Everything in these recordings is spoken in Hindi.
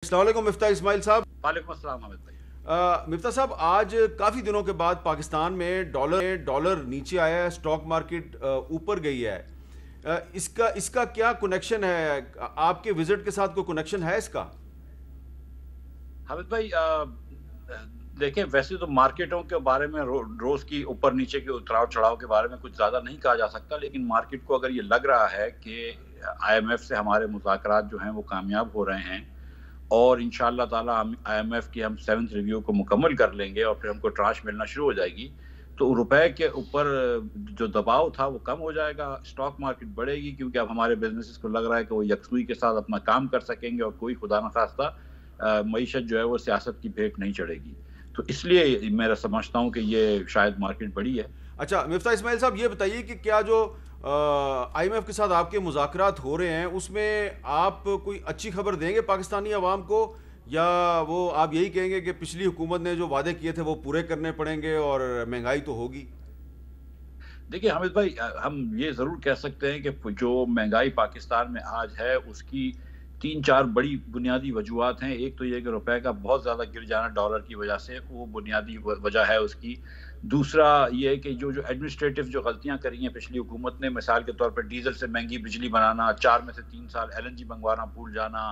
अस्सलाम वालेकुम मिफ्ता इस्माइल साहब। वालेकुम अस्सलाम हामिद भाई। मिफ्ता साहब, आज काफ़ी दिनों के बाद पाकिस्तान में डॉलर नीचे आया है, स्टॉक मार्केट ऊपर गई है। इसका क्या कनेक्शन है? आपके विजिट के साथ कोई कनेक्शन है इसका? हामिद भाई, देखें, वैसे तो मार्केटों के बारे में रोज की ऊपर नीचे के उतराव चढ़ाव के बारे में कुछ ज़्यादा नहीं कहा जा सकता, लेकिन मार्केट को अगर ये लग रहा है कि आईएमएफ से हमारे मुज़ाकरात जो हैं वो कामयाब हो रहे हैं और इंशाअल्लाह ताला आईएमएफ की हम 7th रिव्यू को मुकम्मल कर लेंगे और फिर हमको ट्रांश मिलना शुरू हो जाएगी, तो रुपए के ऊपर जो दबाव था वो कम हो जाएगा, स्टॉक मार्केट बढ़ेगी, क्योंकि अब हमारे बिजनेसेस को लग रहा है कि वो यकसुई के साथ अपना काम कर सकेंगे और कोई खुदा न खास्ता मईशत जो है वो सियासत की भेंट नहीं चढ़ेगी। तो इसलिए मेरा समझता हूँ कि ये शायद मार्केट बड़ी है। अच्छा मिफ्ता इस्माइल साहब, ये बताइए कि क्या जो आईएमएफ के साथ आपके मुज़ाकरात हो रहे हैं उसमें आप कोई अच्छी खबर देंगे पाकिस्तानी अवाम को, या वो आप यही कहेंगे कि पिछली हुकूमत ने जो वादे किए थे वो पूरे करने पड़ेंगे और महंगाई तो होगी? देखिए हामिद भाई, हम ये ज़रूर कह सकते हैं कि जो महंगाई पाकिस्तान में आज है उसकी 3-4 बड़ी बुनियादी वजूहत हैं। एक तो ये कि रुपए का बहुत ज़्यादा गिर जाना डॉलर की वजह से, वो बुनियादी वजह है उसकी। दूसरा ये है कि जो एडमिनिस्ट्रेटिव जो गलतियां करी हैं पिछली हुकूमत ने, मिसाल के तौर पर डीजल से महंगी बिजली बनाना, 4 में से 3 साल एलएनजी मंगवाना भूल जाना,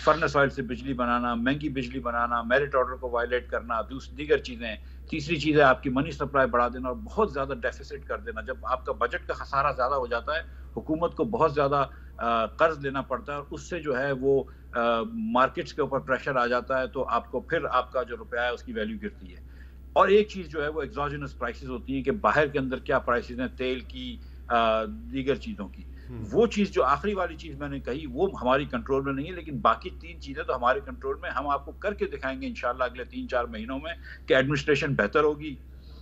फर्नेस ऑयल से बिजली बनाना, महंगी बिजली बनाना, मेरिट ऑर्डर को वायलेट करना, दीगर चीज़ें। तीसरी चीज़ है आपकी मनी सप्लाई बढ़ा देना और बहुत ज़्यादा डेफिसिट कर देना। जब आपका बजट का खसारा ज़्यादा हो जाता है, हुकूमत को बहुत ज़्यादा कर्ज लेना पड़ता है और उससे जो है वो मार्केट्स के ऊपर प्रेशर आ जाता है, तो आपको फिर आपका जो रुपया है उसकी वैल्यू गिरती है। और एक चीज़ जो है वो एक्सोजेनस प्राइसेस होती हैं कि बाहर के अंदर क्या प्राइसेस हैं तेल की, दीगर चीज़ों की। वो चीज़ जो आखिरी वाली चीज़ मैंने कही वो हमारी कंट्रोल में नहीं है, लेकिन बाकी 3 चीज़ें तो हमारे कंट्रोल में। हम आपको करके दिखाएंगे इंशाल्लाह अगले 3-4 महीनों में कि एडमिनिस्ट्रेशन बेहतर होगी।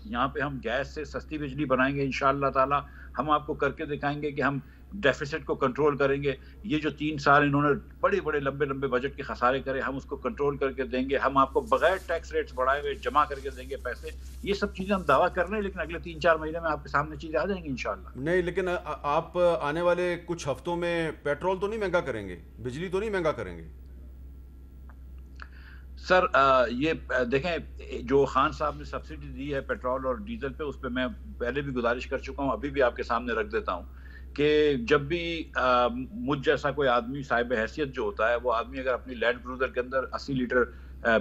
यहाँ पे हम गैस से सस्ती बिजली बनाएंगे इंशाल्लाह ताला। हम आपको करके दिखाएंगे कि हम डेफिसिट को कंट्रोल करेंगे। ये जो 3 साल इन्होंने बड़े-बड़े लंबे-लंबे बजट के खसारे करे, हम उसको कंट्रोल करके देंगे। हम आपको बगैर टैक्स रेट्स बढ़ाए हुए जमा करके देंगे पैसे। ये सब चीज़ें हम दावा कर रहे हैं, लेकिन अगले 3-4 महीने में आपके सामने चीज़ें आ जाएंगी इंशाल्लाह। नहीं, लेकिन आप आने वाले कुछ हफ्तों में पेट्रोल तो नहीं महंगा करेंगे, बिजली तो नहीं महंगा करेंगे? सर, ये देखें, जो खान साहब ने सब्सिडी दी है पेट्रोल और डीजल पे, उस पे मैं पहले भी गुजारिश कर चुका हूँ, अभी भी आपके सामने रख देता हूँ कि जब भी मुझ जैसा कोई आदमी साहिब हैसियत जो होता है, वो आदमी अगर अपनी लैंड क्रूजर के अंदर 80 लीटर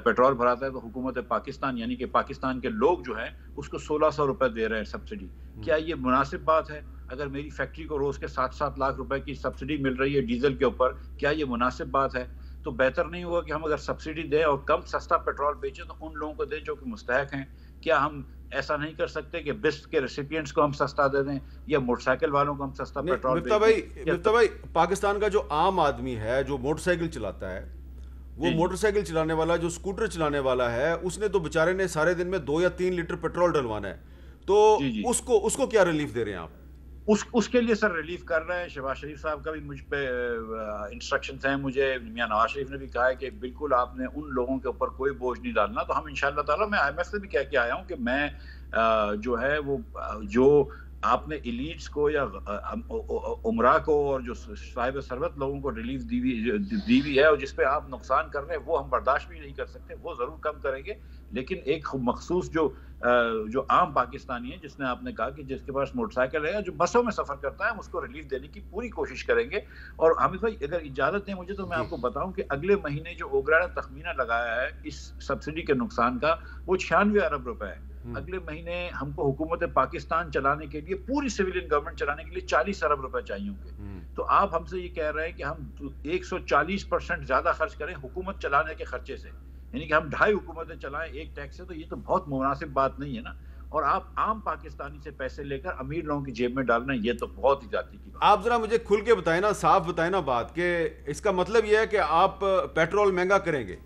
पेट्रोल भराता है, तो हुकूमत पाकिस्तान यानी कि पाकिस्तान के लोग जो हैं उसको 1600 रुपए दे रहे हैं सब्सिडी। क्या ये मुनासिब बात है? अगर मेरी फैक्ट्री को रोज के 7-7 लाख रुपए की सब्सिडी मिल रही है डीजल के ऊपर, क्या ये मुनासिब बात है? तो बेहतर नहीं हुआ कि हम अगर सब्सिडी दें और कम सस्ता पेट्रोल बेचें तो उन लोगों को दें जो कि मुस्तहक हैं? क्या हम ऐसा नहीं कर सकते कि बिस्क के रेसिपिएंट्स को हम सस्ता दे दें या मोटरसाइकिल वालों को हम सस्ता नहीं पेट्रोल मिफ्ता बेच भाई, दें? मिफ्ता भाई, पाकिस्तान का जो आम आदमी है जो मोटरसाइकिल चलाता है, वो जी मोटरसाइकिल चलाने वाला जो स्कूटर चलाने वाला है, उसने तो बेचारे ने सारे दिन में 2 या 3 लीटर पेट्रोल डलवाना है, तो जी जी। उसको उसको क्या रिलीफ दे रहे हैं आप? उसके लिए सर रिलीफ कर रहे हैं। शहबाज शरीफ साहब का भी मुझ पे इंस्ट्रक्शंस हैं। मुझे मियां नवाज शरीफ ने भी कहा है कि बिल्कुल आपने उन लोगों के ऊपर कोई बोझ नहीं डालना। तो हम इंशाल्लाह ताला, मैं आईएमएफ से भी कह के आया हूं कि मैं जो है वो जो आपने इलीट्स को या उमरा को और जो साहिब सरवत लोगों को रिलीफ दी हुई है और जिस पे आप नुकसान कर रहे हैं, वो हम बर्दाश्त भी नहीं कर सकते, वो ज़रूर कम करेंगे। लेकिन एक मखसूस जो आम पाकिस्तानी है, जिसने आपने कहा कि जिसके पास मोटरसाइकिल है या जो बसों में सफ़र करता है, हम उसको रिलीफ देने की पूरी कोशिश करेंगे। और हामिद भाई, अगर इजाज़त दें मुझे, तो मैं जी। आपको बताऊं कि अगले महीने जो ओगरा ने तखमीना लगाया है इस सब्सिडी के नुकसान का, वो 96 अरब रुपए है। अगले महीने हमको हुकूमत पाकिस्तान चलाने के लिए, पूरी सिविलियन गवर्नमेंट चलाने के लिए 40 अरब रुपए चाहिए होंगे। तो आप हमसे ये कह रहे हैं कि हम 140% ज्यादा खर्च करें हुकूमत चलाने के खर्चे से, यानी कि हम 2.5 हुकूमतें चलाएं एक टैक्स से, तो ये तो बहुत मुनासिब बात नहीं है ना। और आप आम पाकिस्तानी से पैसे लेकर अमीर लोगों की जेब में डालना, ये तो बहुत ही जाती की बात। आप जरा मुझे खुल के बताएं ना, साफ बताएं ना बात, कि इसका मतलब यह है कि आप पेट्रोल महंगा करेंगे?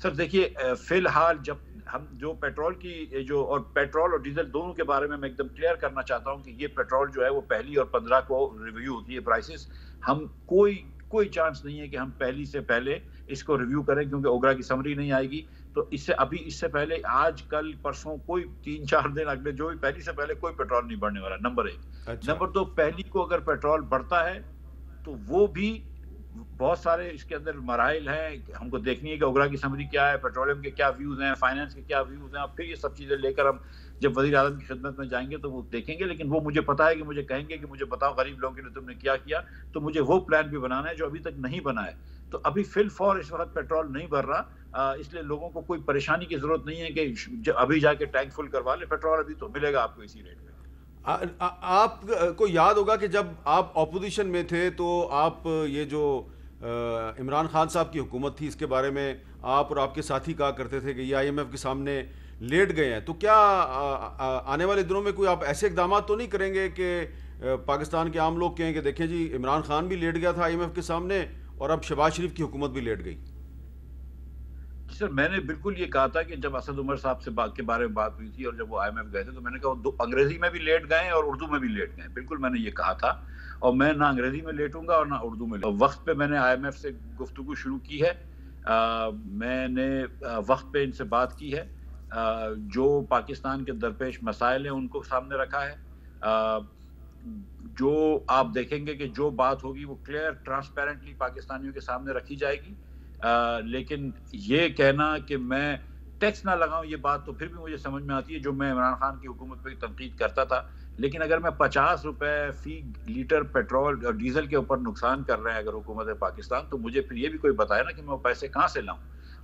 सर देखिए, फिलहाल जब हम जो पेट्रोल की जो और पेट्रोल और डीजल दोनों के बारे में मैं एकदम क्लियर करना चाहता हूं कि ये पेट्रोल जो है वो 1 और 15 को रिव्यू होती है प्राइसेस। हम कोई चांस नहीं है कि हम पहली से पहले इसको रिव्यू करें, क्योंकि ओगरा की समरी नहीं आएगी। तो इससे पहले आज कल परसों कोई 3-4 दिन अगले जो भी, पहली से पहले कोई पेट्रोल नहीं बढ़ने वाला, नंबर 1। अच्छा। नंबर 2, पहली को अगर पेट्रोल बढ़ता है तो वो भी बहुत सारे इसके अंदर मराइल हैं, हमको देखनी है कि ओगरा की समरी क्या है, पेट्रोलियम के क्या व्यूज़ हैं, फाइनेंस के क्या व्यूज़ हैं, और फिर ये सब चीज़ें लेकर हम जब वज़ीर आज़म की खिदमत में जाएंगे तो वो देखेंगे। लेकिन वो मुझे पता है कि मुझे कहेंगे कि मुझे बताओ गरीब लोगों के लिए तुमने क्या किया, तो मुझे वो प्लान भी बनाना है जो अभी तक नहीं बना है। तो अभी फिल फॉर इस वक्त पेट्रोल नहीं भर रहा, इसलिए लोगों को कोई परेशानी की जरूरत नहीं है कि अभी जाके टैंक फुल करवा ले, पेट्रोल अभी तो मिलेगा आपको इसी रेट में। आपको याद होगा कि जब आप ऑपोजिशन में थे तो आप ये जो इमरान खान साहब की हुकूमत थी, इसके बारे में आप और आपके साथी कहा करते थे कि ये आईएमएफ के सामने लेट गए हैं। तो क्या आने वाले दिनों में कोई आप ऐसे इकदाम तो नहीं करेंगे कि पाकिस्तान के आम लोग कहें कि देखें जी, इमरान खान भी लेट गया था आईएमएफ के सामने और अब शहबाज शरीफ की हुकूमत भी लेट गई? सर, मैंने बिल्कुल ये कहा था कि जब असद उमर साहब से बात के बारे में बात हुई थी और जब वो आईएमएफ गए थे, तो मैंने कहा वो अंग्रेजी में भी लेट गए और उर्दू में भी लेट गए, बिल्कुल मैंने ये कहा था। और मैं ना अंग्रेजी में लेटूंगा और ना उर्दू में। वक्त पे मैंने आईएमएफ से गुफ्तगू शुरू की है, मैंने वक्त पे इनसे बात की है, जो पाकिस्तान के दरपेश मसाइल हैं उनको सामने रखा है। जो आप देखेंगे कि जो बात होगी वो क्लियर ट्रांसपेरेंटली पाकिस्तानियों के सामने रखी जाएगी। लेकिन ये कहना कि मैं टैक्स ना लगाऊं, ये बात तो फिर भी मुझे समझ में आती है, जो मैं इमरान खान की हुकूमत पर तनकीद करता था। लेकिन अगर मैं 50 रुपए फी लीटर पेट्रोल और डीजल के ऊपर नुकसान कर रहे हैं अगर हुकूमत पाकिस्तान, तो मुझे फिर ये भी कोई बताए ना कि मैं वो पैसे कहाँ से लाऊं।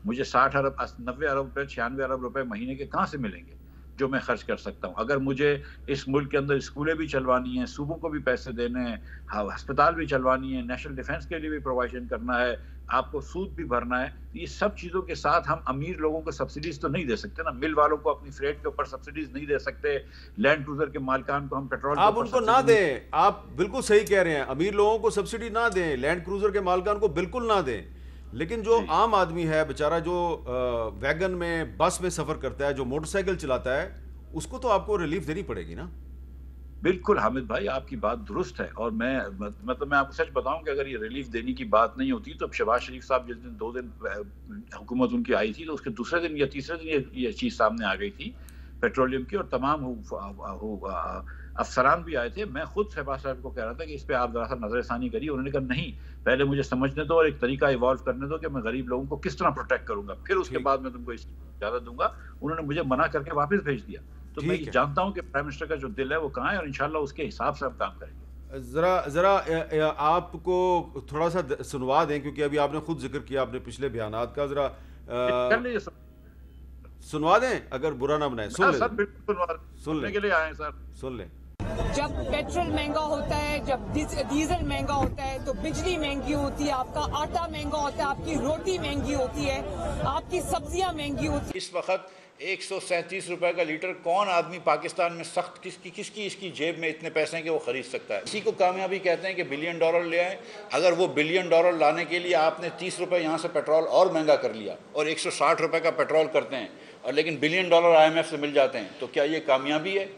मुझे 60 अरब 90 अरब रुपए 96 अरब रुपए महीने के कहाँ से मिलेंगे जो मैं खर्च कर सकता हूँ। अगर मुझे इस मुल्क के अंदर स्कूलें भी चलवानी हैं, सूबों को भी पैसे देने हैं, अस्पताल भी चलवानी है, नेशनल डिफेंस के लिए भी प्रोवाइजन करना है, आपको सूद भी भरना है, तो ये सब चीज़ों के साथ हम अमीर लोगों को सब्सिडीज तो नहीं दे सकते ना। मिल वालों को अपनी फ्रेट के ऊपर सब्सिडीज नहीं दे सकते, लैंड क्रूजर के मालिकान को हम पेट्रोल आप उनको ना दें। आप बिल्कुल सही कह रहे हैं, अमीर लोगों को सब्सिडी ना दें, लैंड क्रूजर के मालिकान को बिल्कुल ना दें। लेकिन जो आम आदमी है बेचारा, जो वैगन में बस में सफर करता है, जो मोटरसाइकिल चलाता है, उसको तो आपको रिलीफ देनी पड़ेगी ना। बिल्कुल हामिद भाई, आपकी बात दुरुस्त है। और मैं आपको सच बताऊं कि अगर ये रिलीफ देने की बात नहीं होती तो शहबाज शरीफ साहब जिस दिन 2 दिन हुकूमत उनकी आई थी, तो उसके दूसरे दिन या तीसरे दिन ये चीज़ सामने आ गई थी पेट्रोलियम की, और तमाम अफसरान भी आए थे। मैं खुद शहबाज साहब को कह रहा था कि इस पर आप ज़रा सा नजरसानी करिए। उन्होंने कहा नहीं, पहले मुझे समझने दो और एक तरीका इवॉल्व करने दो कि मैं गरीब लोगों को किस तरह प्रोटेक्ट करूंगा, फिर उसके बाद मैं तुमको इजाज़त दूंगा। उन्होंने मुझे मना करके वापस भेज दिया। तो मैं ये जानता हूं कि प्राइम मिनिस्टर का जो दिल है वो कहाँ है, और इंशाल्लाह उसके हिसाब से हम काम करेंगे। जरा आपको थोड़ा सा सुनवा दें, क्योंकि अभी आपने खुद जिक्र किया अपने पिछले बयानात का। जरा सुनवा दें, अगर बुरा ना बनाए। सुन ले के लिए आए सर, सुन ले। जब पेट्रोल महंगा होता है, जब डीजल महंगा होता है, तो बिजली महंगी होती है, आपका आटा महंगा होता है, आपकी रोटी महंगी होती है, आपकी सब्जियां महंगी होती है। इस वक्त 137 रुपए का लीटर कौन आदमी पाकिस्तान में सख्त किसकी इसकी जेब में इतने पैसे हैं कि वो खरीद सकता है। इसी को कामयाबी कहते हैं कि बिलियन डॉलर ले आए। अगर वो बिलियन डॉलर लाने के लिए आपने 30 रुपए यहाँ से पेट्रोल और महंगा कर लिया और 160 रुपए का पेट्रोल करते हैं, और लेकिन बिलियन डॉलर IMF से मिल जाते हैं, तो क्या ये कामयाबी है?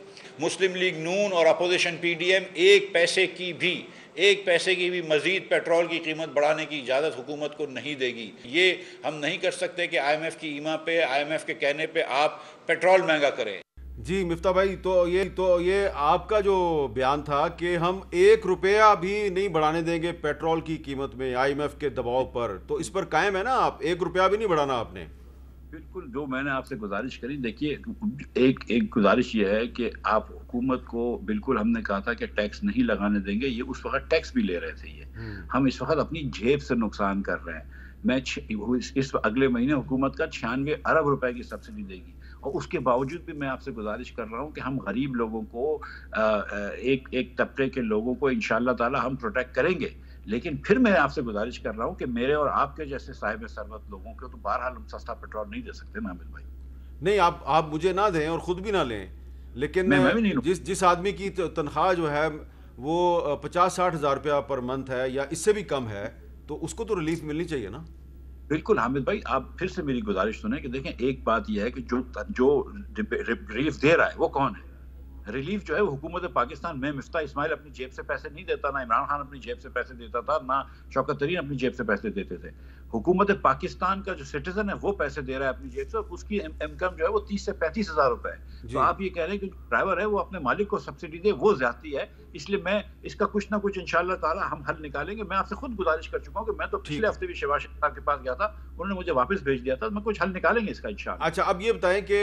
मुस्लिम लीग नून और अपोजिशन PDM एक पैसे की भी मजीद पेट्रोल की कीमत बढ़ाने की इजाज़त हुकूमत को नहीं देगी। ये हम नहीं कर सकते कि IMF की ईमा पे, IMF के कहने पे आप पेट्रोल महंगा करें। जी मिफ्ता भाई, तो ये आपका जो बयान था कि हम 1 रुपया भी नहीं बढ़ाने देंगे पेट्रोल की कीमत में IMF के दबाव पर, तो इस पर कायम है ना आप? 1 रुपया भी नहीं बढ़ाना आपने? बिल्कुल, जो मैंने आपसे गुजारिश करी, देखिए एक गुजारिश ये है कि आप हुकूमत को, बिल्कुल हमने कहा था कि टैक्स नहीं लगाने देंगे, ये उस वक्त टैक्स भी ले रहे थे। ये हम इस वक्त अपनी जेब से नुकसान कर रहे हैं। मैं इस अगले महीने हुकूमत का 96 अरब रुपए की सब्सिडी देगी, और उसके बावजूद भी मैं आपसे गुजारिश कर रहा हूँ कि हम गरीब लोगों को, एक तबके के लोगों को इंशाअल्लाह ताला हम प्रोटेक्ट करेंगे। लेकिन फिर मैं आपसे गुजारिश कर रहा हूँ कि मेरे और आपके जैसे साहिब सरवत लोगों को तो बहरहाल हम सस्ता पेट्रोल नहीं दे सकते ना आमिर भाई। नहीं, आप मुझे ना दें और ख़ुद भी ना लें, लेकिन मैं भी नहीं जिस आदमी की तनख्वाह जो है वो 50-60 हज़ार रुपया पर मंथ है या इससे भी कम है, तो उसको तो रिलीफ मिलनी चाहिए ना। बिल्कुल हामिद भाई, आप फिर से मेरी गुजारिश सुने कि देखें, एक बात यह है कि जो रिलीफ दे रहा है वो कौन है रिलीफ जो है वो हुकूमत पाकिस्तान में मिफ्ता इस्माइल अपनी जेब से पैसे नहीं देता, ना इमरान खान अपनी जेब से पैसे देता था, ना शौकत तरीन अपनी जेब से पैसे देते थे। हुकूमत पाकिस्तान का जो सिटीजन है वो पैसे दे रहा है अपनी जेब से, उसकी इनकम जो है वो 30 से 35 हज़ार रुपए है। तो आप ये कह रहे हैं कि ड्राइवर है वो अपने मालिक को सब्सिडी दे, वो ज्यादती है। इसलिए मैं इसका कुछ ना कुछ इंशाअल्लाह ताला हम हल निकालेंगे। मैं आपसे खुद गुजारिश कर चुका हूँ कि मैं तो पिछले हफ्ते भी शहबाज शरीफ साहब के पास गया था, उन्होंने मुझे वापस भेज दिया था। मैं कुछ हल निकालेंगे इसका इंशाअल्लाह। अच्छा, अब ये बताएं कि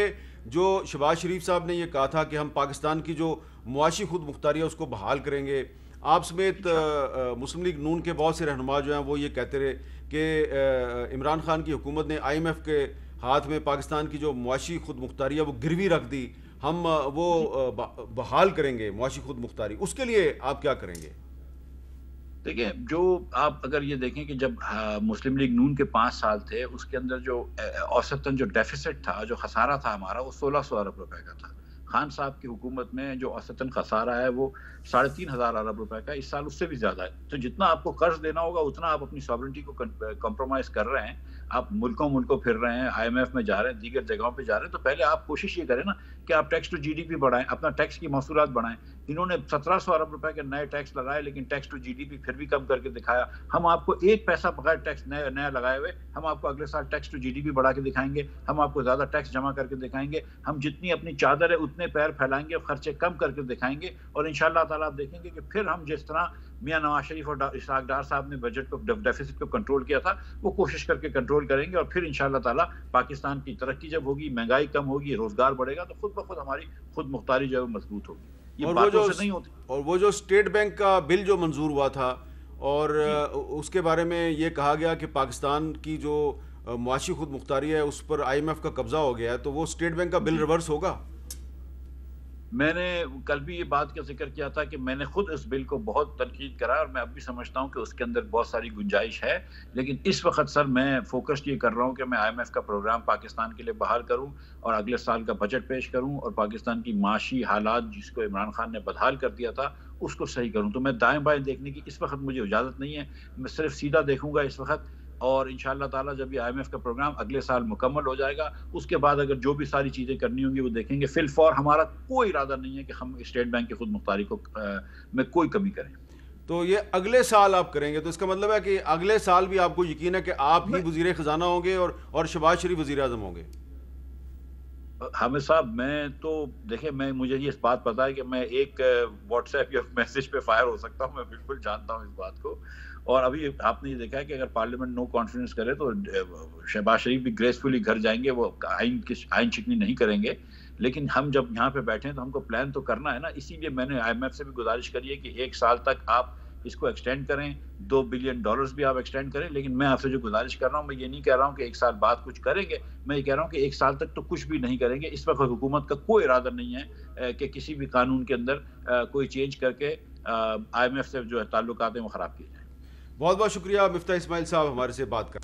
जो शहबाज शरीफ साहब ने ये कहा था कि हम पाकिस्तान की जो मुआशी खुद मुख्तारी है उसको बहाल करेंगे, आप समेत मुस्लिम लीग नून के बहुत से रहनुमा जो हैं वो ये कहते रहे कि इमरान खान की हुकूमत ने IMF के हाथ में पाकिस्तान की जो मुआशी खुद मुख्तारी है वो गिरवी रख दी, हम वो बहाल करेंगे मुआशी खुद मुख्तारी, उसके लिए आप क्या करेंगे? देखिए, जो आप अगर ये देखें कि जब मुस्लिम लीग नून के 5 साल थे, उसके अंदर जो औसतन जो डेफिसिट था, जो खसारा था हमारा, वो 1600 अरब रुपए का था। खान साहब की हुकूमत में जो औसतन खसारा है वो 3500 अरब रुपए का, इस साल उससे भी ज्यादा है। तो जितना आपको कर्ज देना होगा उतना आप अपनी सॉवरेंटी को कॉम्प्रोमाइज कर रहे हैं। आप मुल्कों फिर रहे हैं, IMF में जा रहे हैं, दीगर जगहों पे जा रहे हैं। तो पहले आप कोशिश ये करें ना कि आप टैक्स टू GDP बढ़ाएं, अपना टैक्स की महसूलात बढ़ाएं। इन्होंने 1700 अरब रुपए के नए टैक्स लगाए, लेकिन टैक्स टू GDP फिर भी कम करके दिखाया। हम आपको एक पैसा बगैर टैक्स नया लगाए हुए, हम आपको अगले साल टैक्स टू GDP बढ़ा के दिखाएंगे, हम आपको ज्यादा टैक्स जमा करके दिखाएंगे। हम जितनी अपनी चादर है उतने पैर फैलाएंगे और खर्चे कम करके दिखाएंगे। और इंशाअल्लाह ताला आप देखेंगे कि फिर हम जिस तरह मियां नवाज शरीफ और इसहाक डार साहब ने बजट को डेफिसिट को कंट्रोल किया था, वो कोशिश करके कंट्रोल करेंगे। और फिर इंशाअल्लाह ताला पाकिस्तान की तरक्की जब होगी, महंगाई कम होगी, रोजगार बढ़ेगा, तो खुद ब खुद हमारी खुद मुख्तारी जो है मजबूत होगी। ये बातों से नहीं होती। और वो जो स्टेट बैंक का बिल जो मंजूर हुआ था और उसके बारे में ये कहा गया कि पाकिस्तान की जो मुआशी खुद मुख्तारी है उस पर IMF का कब्जा हो गया है, तो वो स्टेट बैंक का बिल रिवर्स होगा? मैंने कल भी ये बात का जिक्र किया था कि मैंने खुद इस बिल को बहुत तनकीद करा और मैं अब भी समझता हूँ कि उसके अंदर बहुत सारी गुंजाइश है। लेकिन इस वक्त सर मैं फोकस ये कर रहा हूँ कि मैं IMF का प्रोग्राम पाकिस्तान के लिए बहाल करूँ और अगले साल का बजट पेश करूँ और पाकिस्तान की माशी हालात जिसको इमरान खान ने बदहाल कर दिया था उसको सही करूँ। तो मैं दाएँ बाएँ देखने की इस वक्त मुझे इजाज़त नहीं है, मैं सिर्फ सीधा देखूँगा इस वक्त। और इंशाअल्लाह ताला जब ये IMF का प्रोग्राम अगले साल मुकम्मल हो जाएगा, उसके बाद अगर जो भी सारी चीज़ें करनी होंगी वो देखेंगे। फिलफौर हमारा कोई इरादा नहीं है कि हम स्टेट बैंक की खुद मुख्तारी को में कोई कमी करें। तो ये अगले साल आप करेंगे, तो इसका मतलब है कि अगले साल भी आपको यकीन है कि आप ही वजीर खजाना होंगे और शहबाज शरीफ वजीर आजम होंगे? हामिद साहब, मैं तो देखिए, मुझे ये इस बात पता है कि मैं एक व्हाट्सएप या मैसेज पे फायर हो सकता हूँ, मैं बिल्कुल जानता हूँ इस बात को। और अभी आपने ये देखा है कि अगर पार्लियामेंट नो कॉन्फिडेंस करे तो शहबाज शरीफ भी ग्रेसफुली घर जाएंगे, वो आइन शिकनी नहीं करेंगे। लेकिन हम जब यहाँ पे बैठे हैं तो हमको प्लान तो करना है ना। इसीलिए मैंने IMF से भी गुजारिश करी है कि 1 साल तक आप इसको एक्सटेंड करें, $2 बिलियन भी आप एक्सटेंड करें। लेकिन मैं आपसे जो गुजारिश कर रहा हूँ, मैं ये नहीं कह रहा हूँ कि 1 साल बाद कुछ करेंगे, मैं ये कह रहा हूँ कि 1 साल तक तो कुछ भी नहीं करेंगे। इस वक्त हुकूमत का कोई इरादा नहीं है कि किसी भी कानून के अंदर कोई चेंज करके IMF से जो है ताल्लुकात हैं वो ख़राब किए जाएँ। बहुत बहुत शुक्रिया मिफ्ता इस्माइल साहब हमारे से बात कर